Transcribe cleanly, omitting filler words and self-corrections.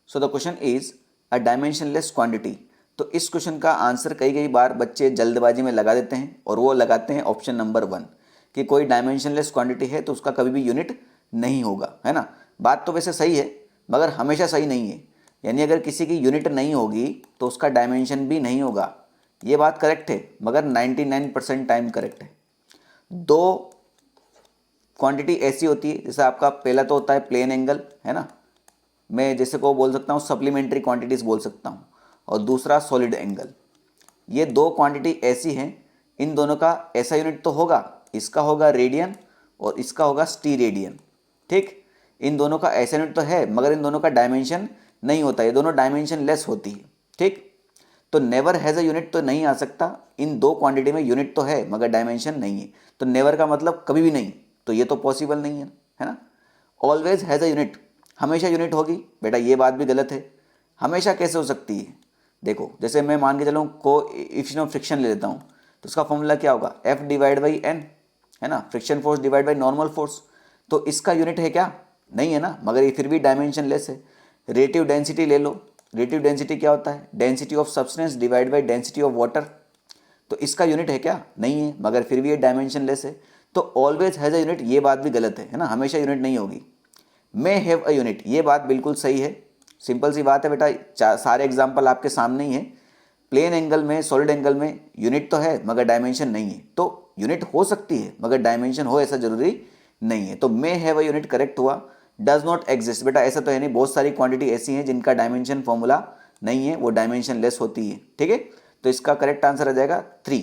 So the question is a dimensionless quantity. तो इस question का आंसर कई बार बच्चे जल्दबाजी में लगा देते हैं और वो लगाते हैं ऑप्शन नंबर 1 कि कोई डायमेंशनलेस क्वांटिटी है तो उसका कभी भी यूनिट नहीं होगा, है ना। बात तो वैसे सही है मगर हमेशा सही नहीं है, यानी अगर किसी की यूनिट नहीं होगी तो उसका डायमेंशन भी नहीं होगा। ये बात करेक्ट है मगर 99% टाइम करेक्ट है। दो क्वांटिटी ऐसी होती है, जैसे आपका पहला तो होता है प्लेन एंगल, है ना, मैं जैसे को बोल सकता हूँ सप्लीमेंट्री क्वांटिटीज बोल सकता हूँ, और दूसरा सॉलिड एंगल। ये दो क्वांटिटी ऐसी हैं, इन दोनों का ऐसा यूनिट तो होगा, इसका होगा रेडियन और इसका होगा स्टीरेडियन, ठीक। इन दोनों का ऐसा यूनिट तो है मगर इन दोनों का डायमेंशन नहीं होता, ये दोनों डायमेंशन लेस होती है, ठीक। तो नेवर हैज़ अ यूनिट तो नहीं आ सकता, इन दो क्वांटिटी में यूनिट तो है मगर डायमेंशन नहीं है, तो नेवर का मतलब कभी भी नहीं, तो ये तो पॉसिबल नहीं है ना। ऑलवेज हैज़ अ यूनिट, हमेशा यूनिट होगी, बेटा ये बात भी गलत है। हमेशा कैसे हो सकती है, देखो जैसे मैं मान के चलूँ कोएफिशिएंट ऑफ फ्रिक्शन ले लेता हूँ, तो उसका फॉर्मूला क्या होगा, F डिवाइड बाई एन, है ना, friction force divide by normal force. तो इसका यूनिट है क्या, नहीं है ना, मगर ये फिर भी डायमेंशन लेस है। रिलेटिव डेंसिटी ले लो, रिलेटिव डेंसिटी क्या होता है, density of substance divide by density of water. तो इसका यूनिट है क्या, नहीं है, मगर फिर भी ये डायमेंशन लेस है। तो ऑलवेज हैज़ अ यूनिट, ये बात भी गलत है ना, हमेशा यूनिट नहीं होगी। मे हैव अ यूनिट, ये बात बिल्कुल सही है। सिंपल सी बात है बेटा, सारे एग्जाम्पल आपके सामने ही है। प्लेन एंगल में, सॉलिड एंगल में यूनिट तो है मगर डायमेंशन नहीं है, तो यूनिट हो सकती है मगर डायमेंशन हो ऐसा जरूरी नहीं है। तो may have a unit correct हुआ। डज नॉट एग्जिस्ट, बेटा ऐसा तो है नहीं, बहुत सारी क्वांटिटी ऐसी हैं जिनका डायमेंशन फॉर्मूला नहीं है, वो डायमेंशन लेस होती है, ठीक है। तो इसका करेक्ट आंसर आ जाएगा 3।